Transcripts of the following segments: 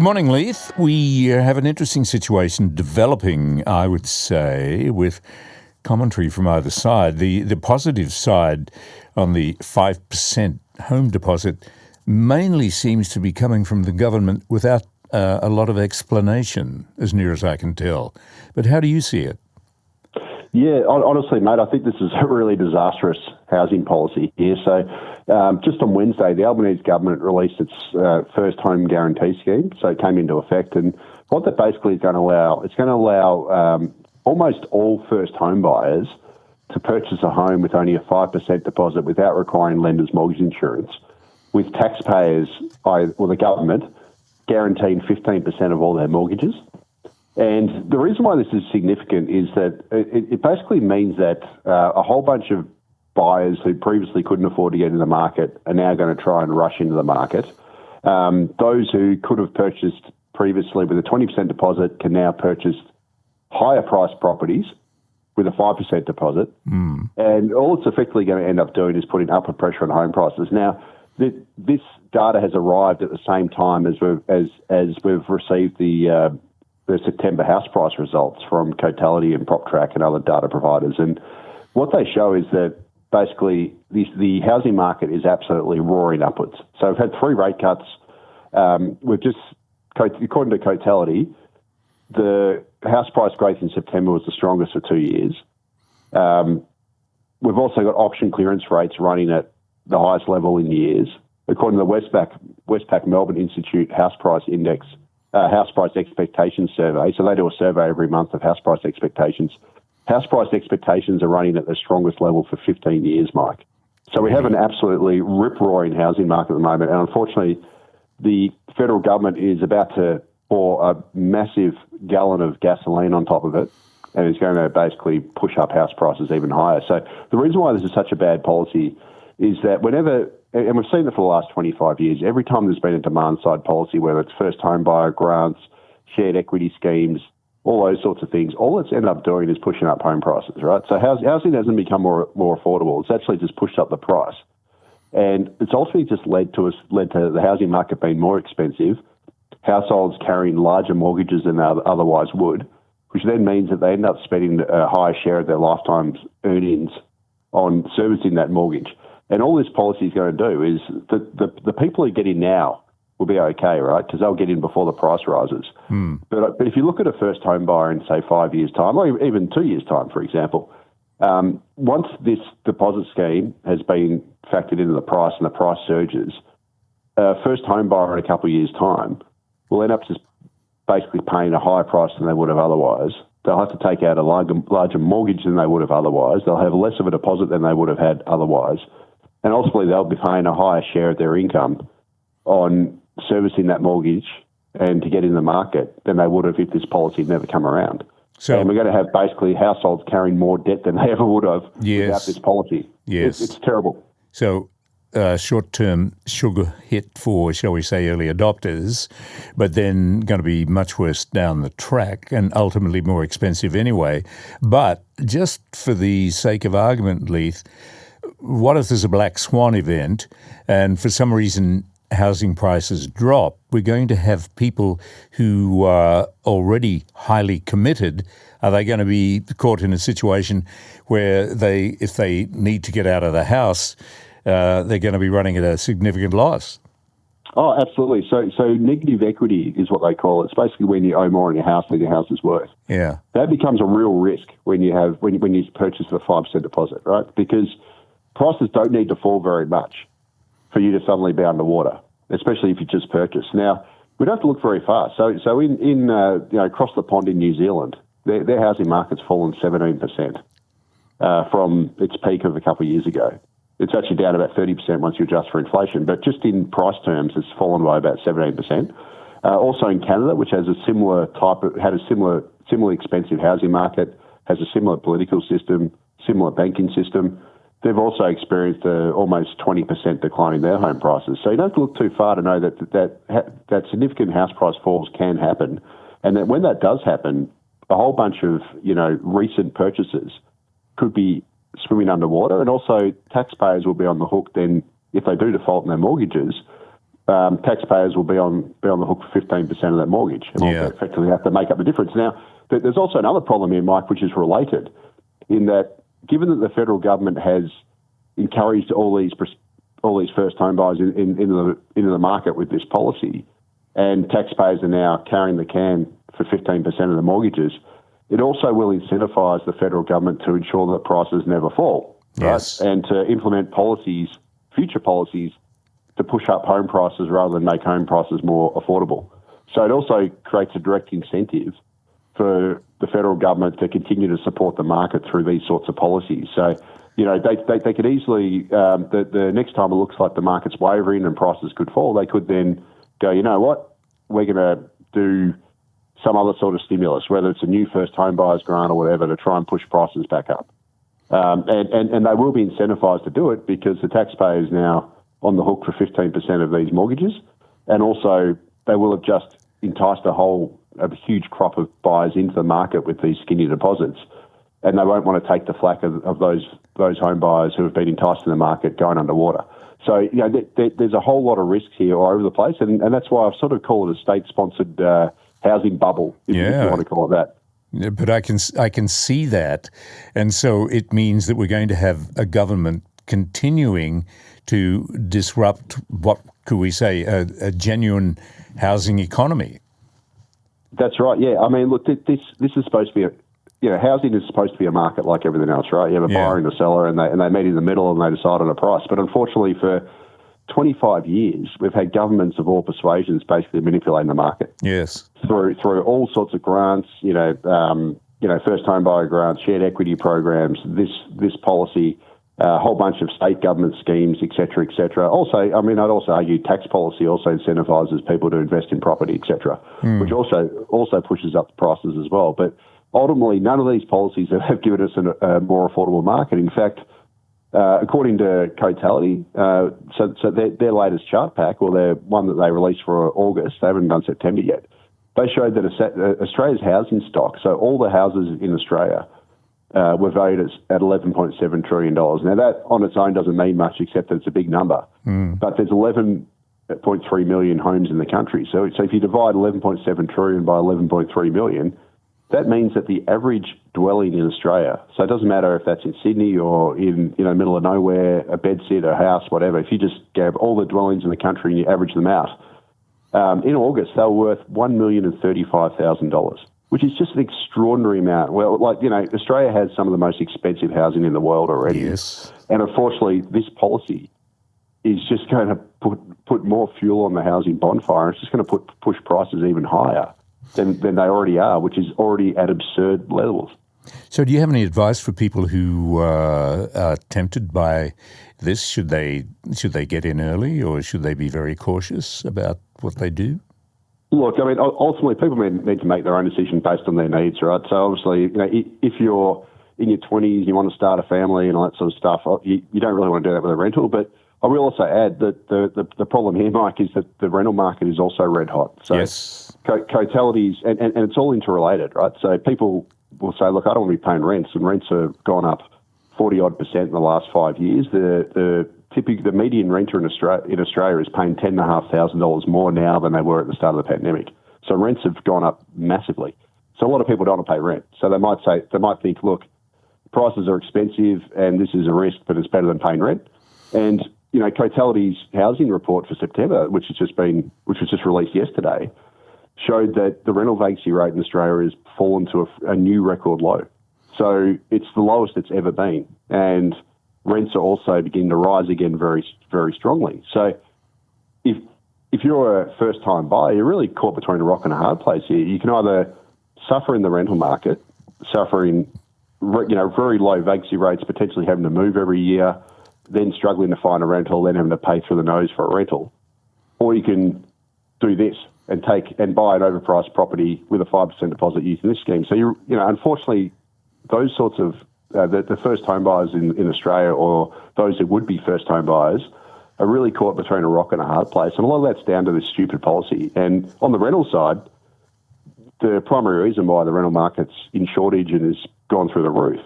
morning, Leith. We have an interesting situation developing, I would say, with commentary from either side. The positive side on the 5% home deposit mainly seems to be coming from the government without a lot of explanation, as near as I can tell. But how do you see it? Yeah, honestly, mate, I think this is a really disastrous housing policy here. So just on Wednesday, the Albanese government released its first home guarantee scheme. So it came into effect. And what that basically is going to allow, it's going to allow almost all first home buyers to purchase a home with only a 5% deposit without requiring lender's mortgage insurance, with taxpayers, the government, guaranteeing 15% of all their mortgages. And the reason why this is significant is that it basically means that a whole bunch of buyers who previously couldn't afford to get into the market are now going to try and rush into the market. Those who could have purchased previously with a 20% deposit can now purchase higher priced properties with a 5% deposit. And all it's effectively going to end up doing is putting upward pressure on home prices. Now, this data has arrived at the same time as we've received the September house price results from Cotality and PropTrack and other data providers. And what they show is that basically the housing market is absolutely roaring upwards. So we've had 3 rate cuts. According to Cotality, the house price growth in September was the strongest for 2 years. We've also got auction clearance rates running at the highest level in years. According to the Westpac Melbourne Institute House Price Index, House Price Expectations Survey, so they do a survey every month of house price expectations. House price expectations are running at the strongest level for 15 years, Mike. So we have an absolutely rip-roaring housing market at the moment, and unfortunately, the federal government is about to pour a massive gallon of gasoline on top of it, and is going to basically push up house prices even higher. So the reason why this is such a bad policy is that whenever, and we've seen it for the last 25 years, every time there's been a demand-side policy, whether it's first home buyer grants, shared equity schemes, all those sorts of things, all it's ended up doing is pushing up home prices, right? So housing hasn't become more affordable. It's actually just pushed up the price. And it's ultimately just led to the housing market being more expensive, households carrying larger mortgages than they otherwise would, which then means that they end up spending a higher share of their lifetime's earnings on servicing that mortgage. And all this policy is going to do is the people who get in now will be okay, right? Because they'll get in before the price rises. But if you look at a first home buyer in, say, 5 years' time, or even 2 years' time, for example, once this deposit scheme has been factored into the price and the price surges, a first home buyer in a couple of years' time will end up just basically paying a higher price than they would have otherwise. They'll have to take out a larger mortgage than they would have otherwise. They'll have less of a deposit than they would have had otherwise. And ultimately, they'll be paying a higher share of their income on servicing that mortgage and to get in the market than they would have if this policy had never come around. So, and we're going to have basically households carrying more debt than they ever would have without this policy. Yes. It's terrible. So short-term sugar hit for, shall we say, early adopters, but then going to be much worse down the track and ultimately more expensive anyway. But just for the sake of argument, Leith, what if there's a black swan event and for some reason housing prices drop? We're going to have people who are already highly committed. Are they going to be caught in a situation where if they need to get out of the house, they're going to be running at a significant loss? Oh, absolutely. So negative equity is what they call it. It's basically when you owe more on your house than your house is worth. Yeah. That becomes a real risk when you purchase a 5% deposit, right? Because prices don't need to fall very much for you to suddenly be underwater, especially if you just purchase. Now, we don't have to look very far. So in across the pond in New Zealand, their housing market's fallen 17% from its peak of a couple of yease ago. It's actually down about 30% once you adjust for inflation, but just in price terms, it's fallen by about 17%. Also in Canada, which has had a similarly expensive housing market, has a similar political system, similar banking system. They've also experienced almost 20% decline in their home prices. So you don't have to look too far to know that significant house price falls can happen, and that when that does happen, a whole bunch of recent purchases could be swimming underwater, and also taxpayers will be on the hook then if they do default in their mortgages. taxpayers will be on the hook for 15% of that mortgage, and will effectively have to make up the difference. Now, there's also another problem here, Mike, which is related, in that given that the federal government has encouraged all these first home buyers into the market with this policy, and taxpayers are now carrying the can for 15% of the mortgages, it also will incentivise the federal government to ensure that prices never fall, yes, right? And to implement future policies, to push up home prices rather than make home prices more affordable. So it also creates a direct incentive for the federal government to continue to support the market through these sorts of policies. So, they could easily, the next time it looks like the market's wavering and prices could fall, they could then go, you know what, we're going to do some other sort of stimulus, whether it's a new first home buyers grant or whatever, to try and push prices back up. And they will be incentivised to do it because the taxpayer is now on the hook for 15% of these mortgages, and also they will have just enticed a huge crop of buyers into the market with these skinny deposits, and they won't want to take the flack of those home buyers who have been enticed in the market going underwater. So, there's a whole lot of risks here all over the place, and that's why I've sort of called it a state-sponsored housing bubble, if you want to call it that. Yeah, but I can see that, and so it means that we're going to have a government continuing to disrupt what could we say a genuine housing economy. That's right. Yeah, I mean, look, this is supposed to be housing is supposed to be a market like everything else, right? You have a buyer and a seller, and they meet in the middle and they decide on a price. But unfortunately, for 25 years, we've had governments of all persuasions basically manipulating the market. Yes, through all sorts of grants, first home buyer grants, shared equity programs, this policy, a whole bunch of state government schemes, et cetera, et cetera. Also, I mean, I'd also argue tax policy also incentivises people to invest in property, et cetera, which also pushes up the prices as well. But ultimately, none of these policies have given us a more affordable market. In fact, according to Cotality, so their latest chart pack, or their one that they released for August, they haven't done September yet, they showed that Australia's housing stock, so all the houses in Australia, were valued at $11.7 trillion. Now, that on its own doesn't mean much, except that it's a big number. But there's 11.3 million homes in the country. So if you divide 11.7 trillion by 11.3 million, that means that the average dwelling in Australia, so it doesn't matter if that's in Sydney or in middle of nowhere, a bedsit, a house, whatever, if you just grab all the dwellings in the country and you average them out, in August they were worth $1,035,000. Which is just an extraordinary amount. Well, Australia has some of the most expensive housing in the world already. Yes. And unfortunately, this policy is just going to put more fuel on the housing bonfire. It's just going to push prices even higher than they already are, which is already at absurd levels. So do you have any advice for people who are tempted by this? Should they get in early, or should they be very cautious about what they do? Look, I mean, ultimately, people need to make their own decision based on their needs, right? So obviously, if you're in your 20s, you want to start a family and all that sort of stuff, you don't really want to do that with a rental. But I will also add that the problem here, Mike, is that the rental market is also red hot. So yes. Cotalities, and it's all interrelated, right? So people will say, look, I don't want to be paying rents, and rents have gone up 40-odd% in the last 5 years. The median renter in Australia is paying $10,500 more now than they were at the start of the pandemic. So rents have gone up massively. So a lot of people don't want to pay rent. So they might think, look, prices are expensive and this is a risk, but it's better than paying rent. And Cotality's housing report for September, which was just released yesterday, showed that the rental vacancy rate in Australia has fallen to a new record low. So it's the lowest it's ever been, and rents are also beginning to rise again very, very strongly. So if you're a first-time buyer, you're really caught between a rock and a hard place here. You can either suffer in the rental market, suffering very low vacancy rates, potentially having to move every year, then struggling to find a rental, then having to pay through the nose for a rental, or you can do this and buy an overpriced property with a 5% deposit using this scheme. So unfortunately, those sorts of the first home buyers in Australia, or those who would be first home buyers, are really caught between a rock and a hard place. And a lot of that's down to this stupid policy. And on the rental side, the primary reason why the rental market's in shortage and has gone through the roof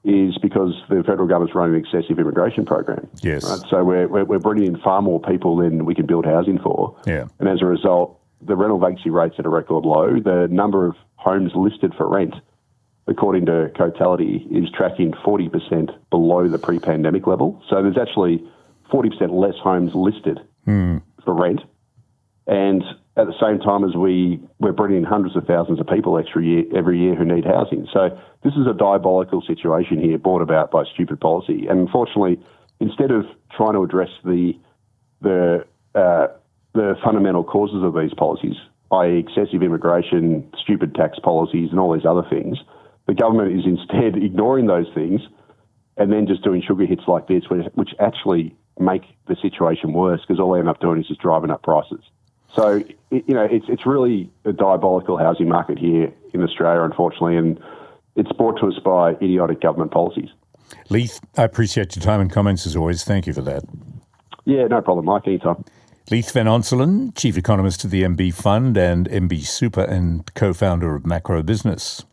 is because the federal government's running an excessive immigration program. Yes. Right? So we're bringing in far more people than we can build housing for. Yeah. And as a result, the rental vacancy rate's at a record low. The number of homes listed for rent, according to Cotality, is tracking 40% below the pre-pandemic level. So there's actually 40% less homes listed for rent. And at the same time as we're bringing in hundreds of thousands of people every year who need housing. So this is a diabolical situation here brought about by stupid policy. And unfortunately, instead of trying to address the fundamental causes of these policies, i.e. excessive immigration, stupid tax policies and all these other things, the government is instead ignoring those things and then just doing sugar hits like this, which actually make the situation worse because all they end up doing is just driving up prices. So, it's really a diabolical housing market here in Australia, unfortunately, and it's brought to us by idiotic government policies. Leith, I appreciate your time and comments as always. Thank you for that. Yeah, no problem, Mike, anytime. Leith Van Onselen, Chief Economist of the MB Fund and MB Super and co-founder of Macro Business.